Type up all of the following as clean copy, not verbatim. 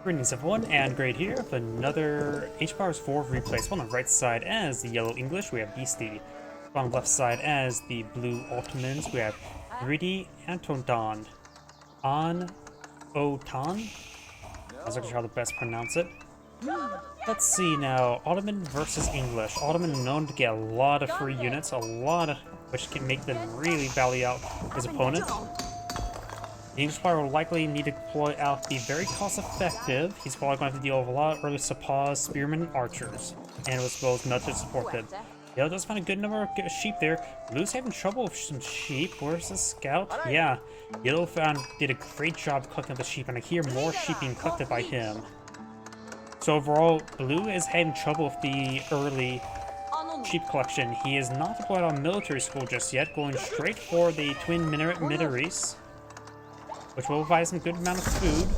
Greetings everyone, and Great here with another H-Powers 4 replay. So on the right side as the yellow English, we have Beasty. On the left side as the blue Ottomans, we have greedy Anotand. Anotand? I was not sure how to best pronounce it. Let's see now, Ottoman versus English. Ottoman known to get a lot of free units, which can make them really valley out his opponent. The English player will likely need to deploy out the very cost-effective. He's probably going to have to deal with a lot of early Sapaws, Spearmen, and Archers, and as well as Nuts to support them. Yellow does find a good number of sheep there. Blue's having trouble with some sheep. Where's the scout? Yeah, Yellow did a great job collecting the sheep, and I hear more sheep being collected by him. So overall, Blue is having trouble with the early sheep collection. He is not deployed on military school just yet, going straight for the twin minaries, which will provide some good amount of food.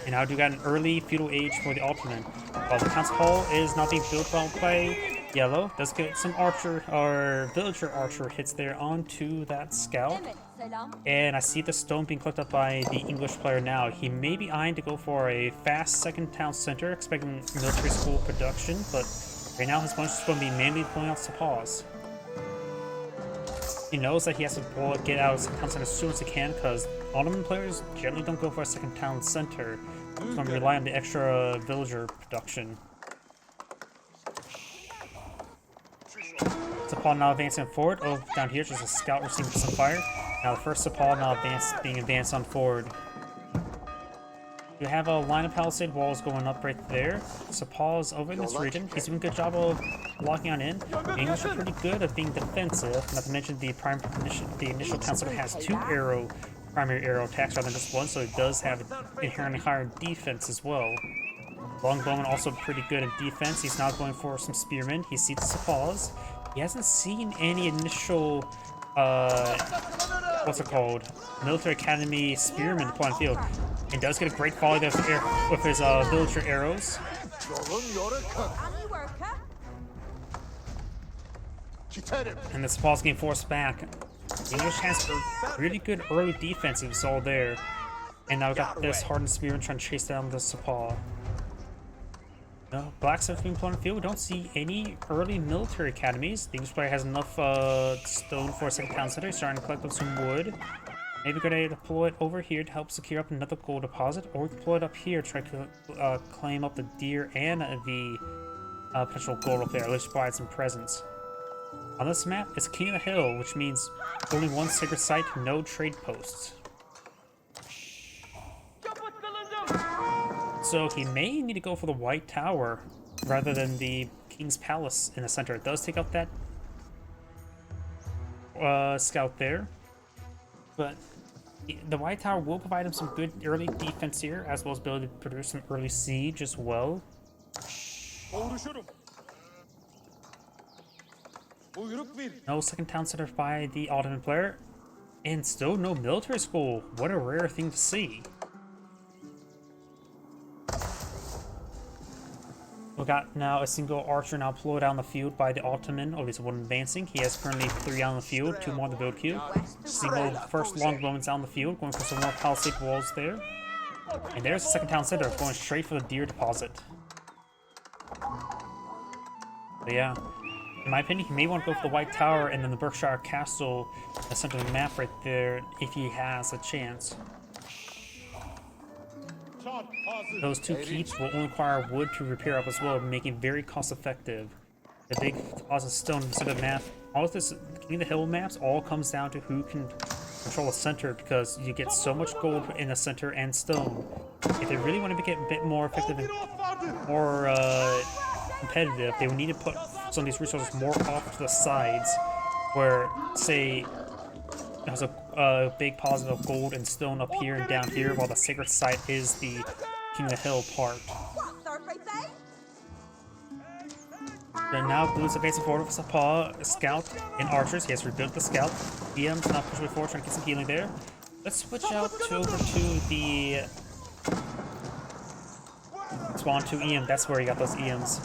And now do got an early feudal age for the Ottoman. While the council hall is not being built well by Yellow, does get some archer or villager archer hits there onto that scout. And I see the stone being collected up by the English player now. He may be eyeing to go for a fast second town center, expecting military school production, but right now his bunch is going to be mainly pulling out Sapaws. He knows that he has to get out of second town center as soon as he can, because Ottoman players generally don't go for a second town center. So I'm going to rely on the extra villager production. Sapal now advancing forward. Oh, down here, just a scout receiving some fire. Now the first Sapal now being advanced on forward. You have a line of palisade walls going up right there. Sapal is over in this region. He's doing a good job of locking on in. The English are pretty good at being defensive. Not to mention the initial town center has two primary arrow attacks rather than just one, so it does have inherently higher defense as well. Longbowman also pretty good at defense. He's now going for some spearmen. He sees the Sapaws. He hasn't seen any initial, what's it called? Military Academy spearmen deploy on the field. And does get a great volley with his villager arrows. And the Sapaws getting forced back. The English has a really good early defense, we saw there. And now we got this hardened spearman trying to chase down the Sapaw. No, Blacksmith being put on the field. We don't see any early military academies. The English player has enough stone for a second town center. He's starting to collect up some wood. Maybe going to deploy it over here to help secure up another gold deposit, or deploy it up here to try to claim up the deer and the potential gold up there, at least provide some presents. On this map, it's King of the Hill, which means only one sacred site, no trade posts. So he may need to go for the White Tower rather than the King's Palace in the center. It does take out that scout there, but the White Tower will provide him some good early defense here, as well as ability to produce some early siege as well. No second town center by the Ottoman player, and still no military school. What a rare thing to see. We got now a single archer now deployed on the field by the Ottoman, or at least one advancing. He has currently 3 on the field, 2 more on the build queue. Single first longbowman's on the field, going for some more palisade walls there. And there's the second town center, going straight for the deer deposit. But yeah, in my opinion, he may want to go for the White Tower and then the Berkshire Castle in the center of the map right there, if he has a chance. Those 2 keeps will only require wood to repair up as well, making it very cost effective. The big deposit stone in the center of the map. All of this King of the Hill maps all comes down to who can control the center, because you get so much gold in the center and stone. If they really want to make it a bit more effective and more competitive, they would need to put some of these resources more off to the sides, where, say, there's a big positive of gold and stone up here and down here, while the sacred site is the King of the Hill part. Then now Blue's advancing forward with Sapaw, Scout, and Archers. He has rebuilt the Scout. EM's now pushing forward, trying to get some healing there. Let's switch out over to the Spawn 2 EM. That's where he got those EMs.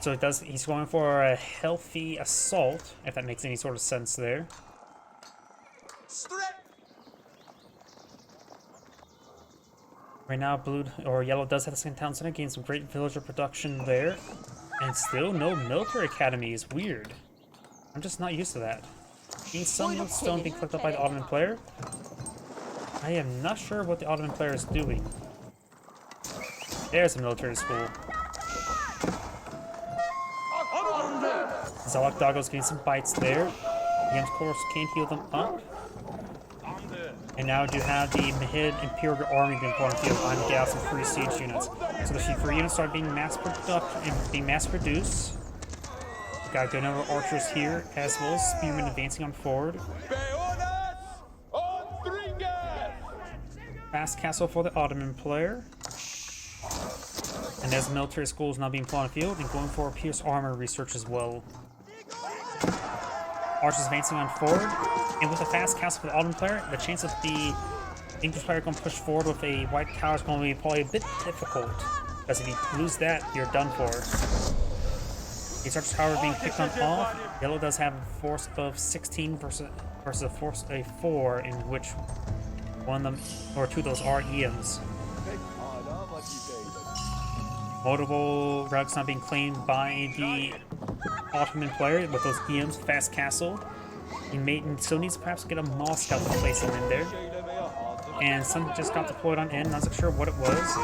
So he's going for a healthy assault, if that makes any sort of sense there. Right now, blue or yellow does have the same town center, gain some great villager production there. And still no military academy is weird. I'm just not used to that. Being some stone being clicked up by the Ottoman player. I am not sure what the Ottoman player is doing. There's a military school. Zalak Doggo's getting some bites there. The of course can't heal them up. And now do have the Mahid Imperial Army being put on the field on gas and free siege units. So the free units start being mass produced. Got a good number of archers here, as well as spearmen advancing on forward. Fast castle for the Ottoman player. And there's military schools now being put on the field and going for pierce armor research as well. Archers advancing on forward. And with a fast castle for the Ottoman player, the chance of the English player going to push forward with a white tower is going to be probably a bit difficult. Because if you lose that, you're done for. The archer tower being picked on off. Yellow does have a force of 16 versus a force of 4, in which one of them, or two of those are EMs. Multiple relics not being claimed by the Ottoman player with those EMs, fast castle. He still needs to perhaps get a mall scout to place him in there. And something just got deployed on in, not so sure what it was.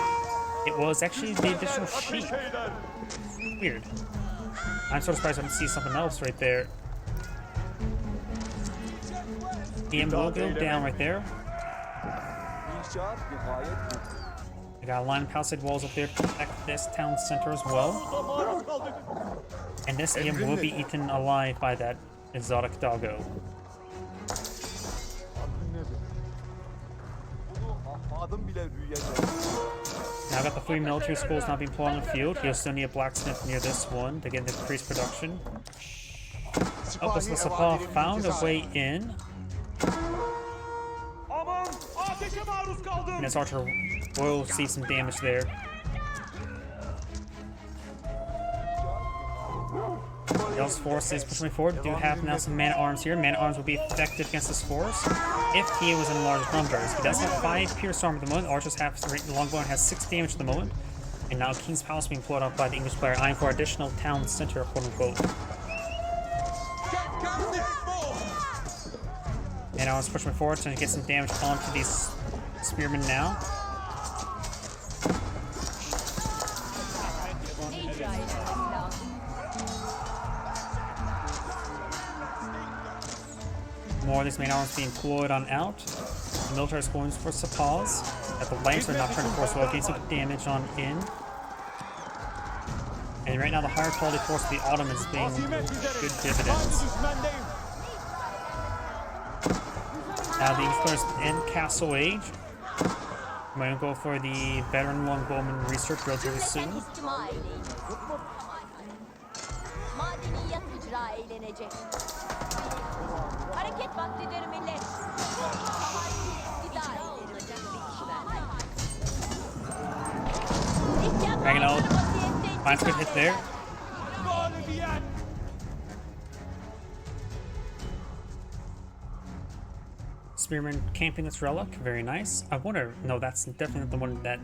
It was actually the additional sheep. Weird. I'm sort of surprised I didn't see something else right there. EM will go down right there. I got a line of palisade walls up there to protect this town center as well. And this EM will be eaten alive by that exotic doggo. Now I got the 3 military schools now being put on the field. He'll still need a blacksmith near this one to get the increased production. Oh, this Sapah found a way in. And his archer will see some damage there. Yellow's force is pushing forward. We do have now some man-at-arms here. Man-at-arms will be effective against this force if he was in large numbers. He does have 5 pierce armor at the moment. Archers have the longbow has 6 damage at the moment. And now King's Palace being pulled up by the English player, eyeing for additional town center, quote unquote. And I was pushing forward to get some damage onto these spearmen now. More of these main arms being deployed on out. The military is going for Sapahs. At the Lancer are not trying to force well, getting some damage on in. And right now the higher quality force of the Ottomans is being good dividends. Now the English players end Castle Age. I'm going to go for the veteran longbowman research relatively soon. Hanging out. Finds good hit there. Spearman camping this relic, very nice. I wonder, no, that's definitely the one that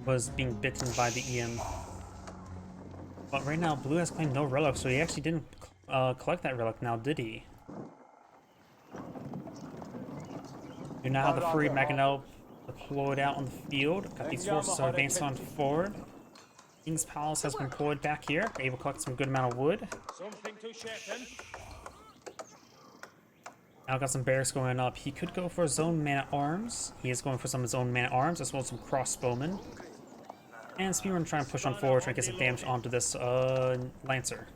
was being bitten by the EM. But right now, blue has claimed no relic, so he actually didn't collect that relic now, did he? You now have the free Maganel deployed out on the field. Got these forces advanced on forward. King's Palace has been deployed back here, able to collect some good amount of wood. Now got some barracks going up. He could go for his own man-at-arms. He is going for some of his own man-at-arms, as well as some crossbowmen. And Spearman trying to push on forward, trying to get some damage onto this Lancer.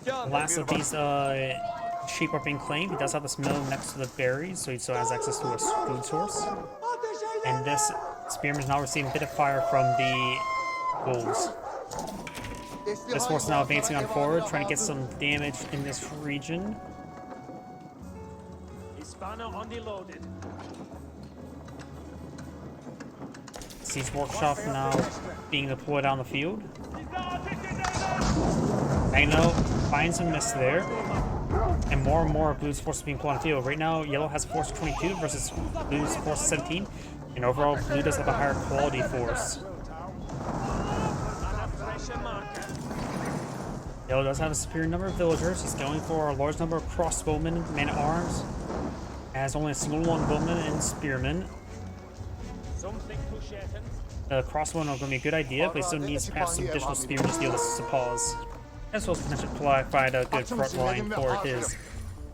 The last of these sheep are being claimed. He does have this mill next to the berries, so he still has access to a food source. And this Spearman is now receiving a bit of fire from the wolves. This force is now advancing on forward, trying to get some damage in this region. Siege Workshop now being deployed on the field. Magno finds a miss there. And more of Blue's forces being put on the field. Right now, Yellow has a force of 22 versus Blue's force of 17. And overall, Blue does have a higher quality force. Yellow does have a superior number of villagers. He's going for a large number of crossbowmen, man-at-arms. Has only a single longbowman and spearmen. Crossbowmen are going to be a good idea, but he still needs perhaps some additional spearmen to deal with some pause. As well as potentially provide a good front line for his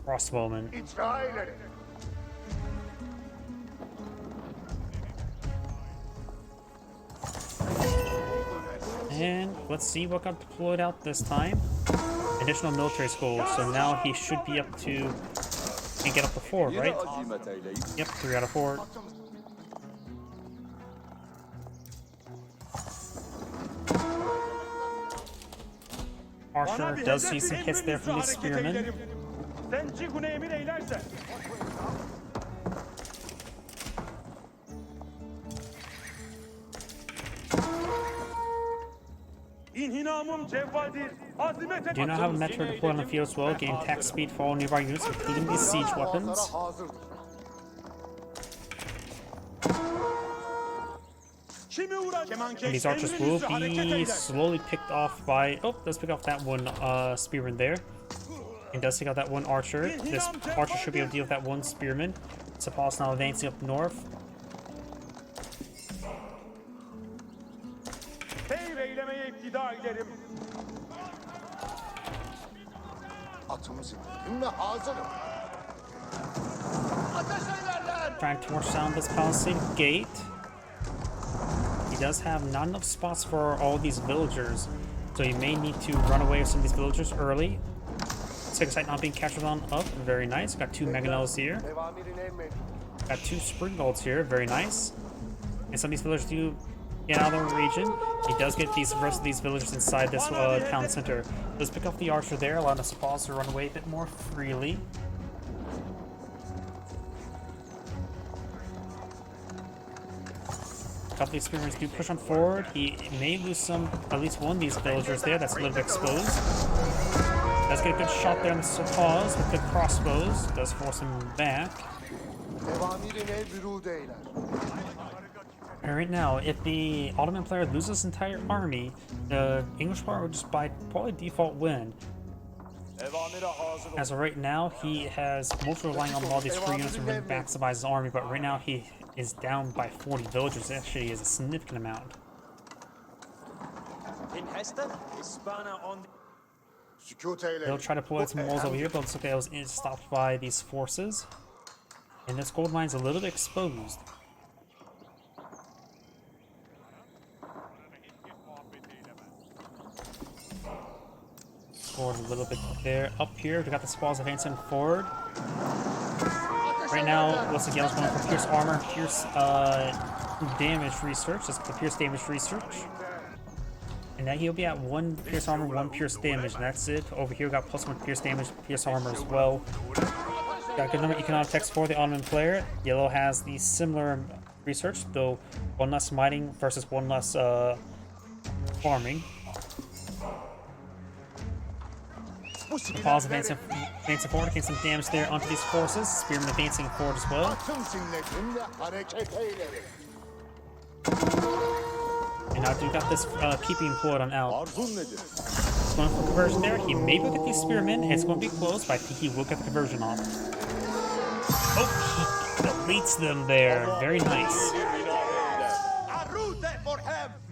crossbowmen. And let's see what got deployed out this time. Additional military school, so now he should be up to and get up to 4, right? Yep, 3 out of 4. Archer does see some hits there from the spearmen. Do not have a metro deployed on the field as well. Gain attack speed for all nearby units, including these siege weapons. And these archers will be slowly picked off by... Oh, does pick off that one spearman there. And does take out that one archer. This archer should be able to deal with that one spearman. Sapal's now advancing up north. Trying to torch down this palisade gate. He does have not enough spots for all these villagers, so you may need to run away with some of these villagers early. Second sight not being captured on up, very nice. Got 2 mangonels here. Got 2 springolds here, very nice. And some of these villagers do get out of the region. He does get these rest of these villagers inside this town center. Does pick up the archer there, allowing us to pause to run away a bit more freely. A couple of these spearmen do push on forward. He may lose some, at least one of these villagers there that's a little bit exposed. Does get a good shot there on the pause with the crossbows. Does force him back. Right now, if the Ottoman player loses his entire army, the English player would just by probably default win. As of right now, he has mostly relying on all these free units to maximize his army, but right now he is down by 40 villagers. It actually is a significant amount. They'll try to pull out some walls over here, but it looks like that was stopped by these forces. And this gold mine's a little bit exposed. Forward a little bit there. Up here, we got the spoils advancing forward. Right now, looks like Yellow's going for Pierce Armor, Pierce Damage Research. That's the Pierce Damage Research. And now he'll be at 1 Pierce Armor, 1 Pierce Damage, and that's it. Over here, we got +1 Pierce Damage, Pierce Armor as well. Got a good number of economic text for the Ottoman player. Yellow has the similar research, though 1 less mining versus 1 less farming. Paul's advancing forward, getting some damage there onto these forces. Spearman advancing forward as well. And now do got this keeping employed on Al. He's going for conversion there. He may look at these spearmen. It's going to be close, but I think he will get the conversion off. Oh, he deletes them there. Very nice.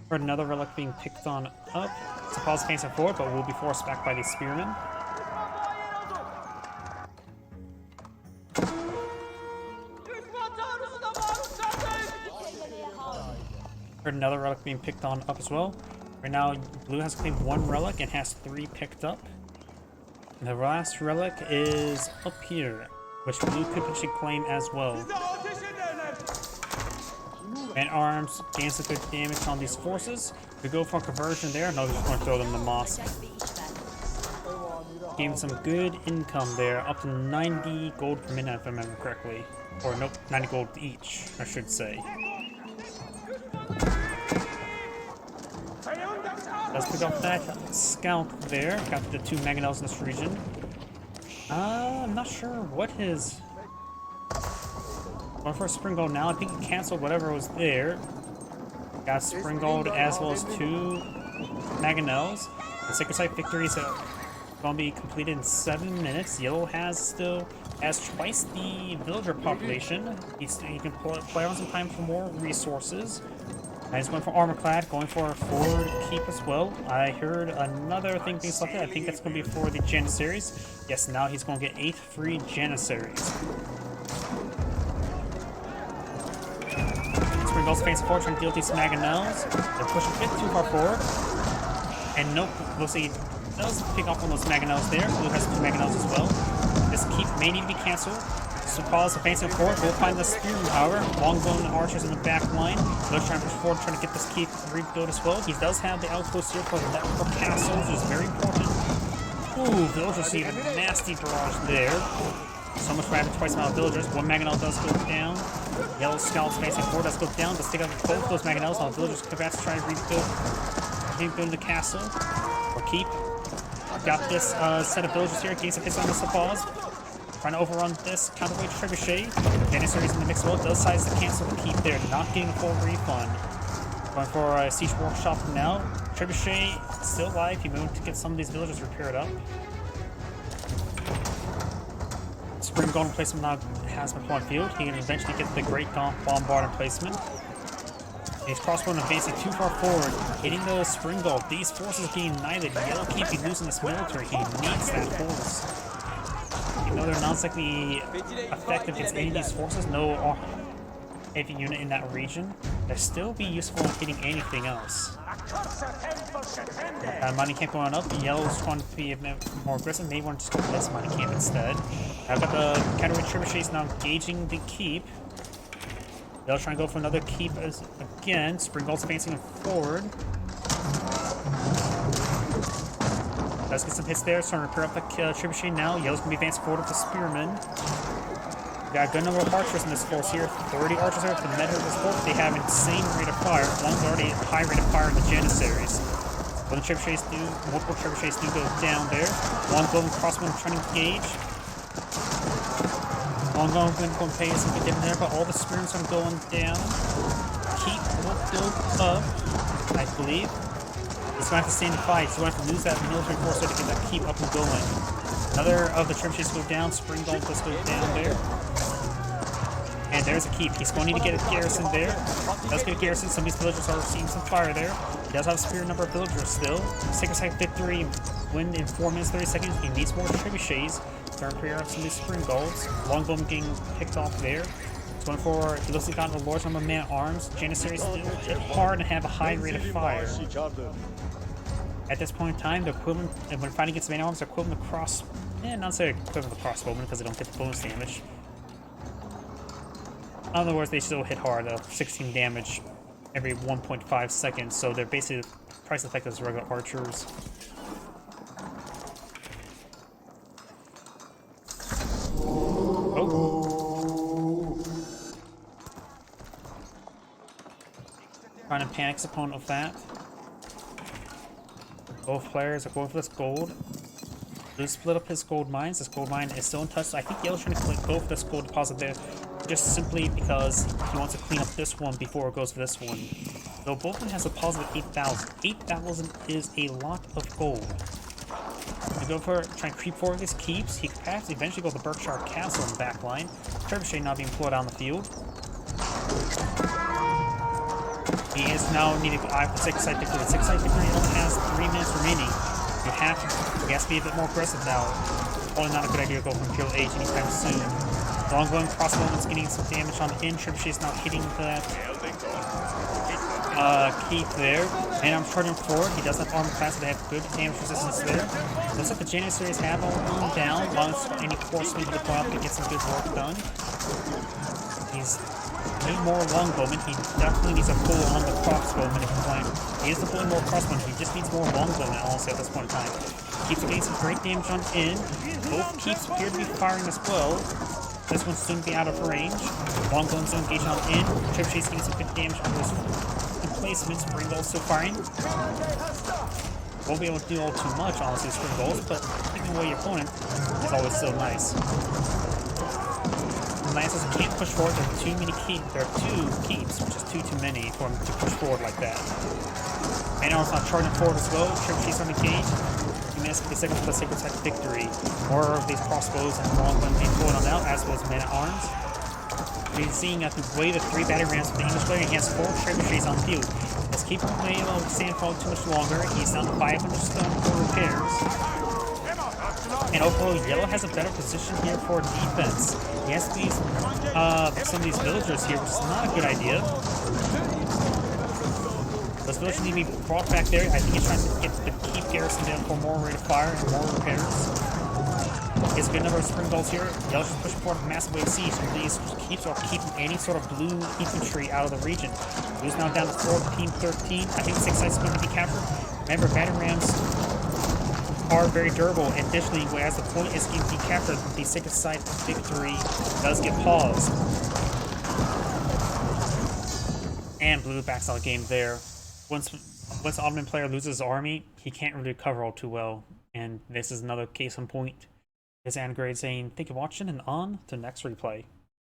For another relic being picked on up. So Paul's advancing forward, but will be forced back by these spearmen. Another relic being picked on up as well. Right now, Blue has claimed 1 relic and has 3 picked up. And the last relic is up here, which Blue could potentially claim as well. And arms gains some good damage on these forces. We go for a conversion there. No, they're just going to throw them in the mosque. Gave some good income there, up to 90 gold per minute if I remember correctly. Or nope, 90 gold each, I should say. Let's pick up that scout there. Got the 2 mangonels in this region. I'm not sure what his... Going for a spring gold now. I think he canceled whatever was there. Got spring gold as well as 2 mangonels. The Sacred Site victories are going to be completed in 7 minutes. Yellow has twice the villager population. He can play on some time for more resources. He's going for armor clad, going for a forward keep as well. I heard another thing being selected. I think that's going to be for the Janissaries. Yes, now he's going to get 8 free Janissaries. Spring Gold's facing forward, trying to deal with these mangonels. They're pushing a bit too far forward. And nope, we'll see. Does pick off one of those mangonels there. Blue has 2 mangonels as well. This keep may need to be cancelled. So Paul's advancing forward. We'll find the spearmen, however. Longbone archers in the back line. They're trying to push forward, trying to get this keep rebuilt as well. He does have the outpost here for the castle, which is very important. Ooh, villagers see a nasty barrage there. So much for having twice the amount of villagers. 1 mangonel does go down. Yellow scouts facing forward does go down. Let's take out both those mangonels while villagers come back to try and rebuild the castle. Or keep. Got this set of villagers here. Gates of hits on this applause. Trying to overrun this counterweight trebuchet. Janissaries in the mix well. Does size to cancel the keep there. Not getting a full refund. Going for a siege workshop now. Trebuchet still alive. He moved to get some of these villagers repaired up. Spring Golden placement now has been put on field. He can eventually get the Great Bombard in placement. He's crossbow advancing too far forward, hitting the Spring Gold. These forces getting united. Yellow can't be losing this military. He needs that force. Even though they're not exactly effective against any of these forces, no heavy unit in that region, they'll still be useful in hitting anything else. Mining camp going up. Yellow's trying to be a bit more aggressive. May want to just go for this mining camp instead. I've got the counterweight trebuchets now engaging the keep. They'll try and go for another keep again. Spring Gold's advancing forward. Let's get some hits there. Starting to repair up the trebuchet now. Yellow's going to be advancing forward with the spearmen. We got a good number of archers in this force here. 30 archers there. The meta of this force, they have insane rate of fire. One's already a high rate of fire in the Janissaries. When the trebuchets do, multiple trebuchets do go down there. One golden crossbow trying to engage. One golden going to pay some good damage there, but all the spearmen are going down. Keep will build up, I believe. He's going to have to stand and fight. He's going to have to lose that military force to get that keep up and going. Another of the trebuchets go down. Spring Gold does go down there. And there's a keep. He's going to need to get a garrison there. He does get a garrison. Some of these villagers are seeing some fire there. He does have a superior number of villagers still. Sacred Site victory win in 4 minutes 30 seconds. He needs more trebuchets. Trying to clear up some of these Spring Golds. Longbow getting picked off there. He's going for, he looks like he got the Lord's number of man-at-arms. Janissaries still hit hard and have a high rate of fire. At this point in time, the equivalent, when fighting against man-at-arms, they're equivalent to not necessarily equivalent to crossbowmen because they don't get the bonus damage. In other words, they still hit hard, 16 damage every 1.5 seconds, so they're basically twice as effective as regular archers. Oh. Trying to panic his opponent with that. Both players are going for this gold. Blue split up his gold mines. This gold mine is still untouched. I think Yellow's trying to go for this gold deposit there, just simply because he wants to clean up this one before it goes for this one. Though both of them has a deposit of 8,000. 8,000 is a lot of gold. To go for trying to creep forward these keeps, he could perhaps eventually go to the Berkshire Castle in the back line. Trebuchet not being pulled out on the field. He is now needing to eye for the Sacred Site victory. The Sacred Site victory only has 3 minutes remaining. He has to be a bit more aggressive now. Probably not a good idea to go from Imperial Age anytime soon. Longbow crossbowman's getting some damage on the in. Trebuchet's not hitting that keep there. And I'm charging forward. He does have armor class, so they have good damage resistance there. Looks like the Janissaries have all gone down. Once any horsemen to go out to get some good work done. He's need more longbowmen. He definitely needs to pull on the crossbowmen if he's going. He is pulling more crossbowmen. He just needs more longbowmen also at this point in time. Keeps getting some great damage on in. Both keeps appear to be firing as well. This one's soon to be out of range. Longbowmen's engaging on in. Trebuchet's getting some good damage on those emplacements. Spring Gold's still firing. Won't be able to do all too much, honestly, spring goals, but taking away your opponent is always so nice. Lancers can't push forward. There are too many keeps. There are 2 keeps, which is too many for him to push forward like that. And also not charging forward as well. Triple Chase on the cage. He missed the second plus sacred side victory. More of these crossbows and long guns being pulled on out, as well as men at arms. We're seeing at the wave of 3 battery rams for the English player. He has 4 trebuchets on field. Let's keep him away on Sandfall too much longer. He's down to 500 stone for repairs. And overall, Yellow has a better position here for defense. He has these, some of these villagers here, which is not a good idea. Those villagers need to be brought back there. I think he's trying to get the keep garrison down for more rate of fire and more repairs. He has a good number of spring bolts here. Yellow's just pushing forward a massive wave of siege, and these keeps are keeping any sort of blue infantry out of the region. Blue's now down to 4, team 13. I think 6 sites are going to be captured. Remember, battle rams are very durable, and additionally, as the point is getting captured, the sacred site victory does get paused. And Blue backs out the game there. Once the Ottoman player loses his army, he can't really recover all too well, and this is another case in point. This is Angrade saying, thank you for watching, and on to the next replay.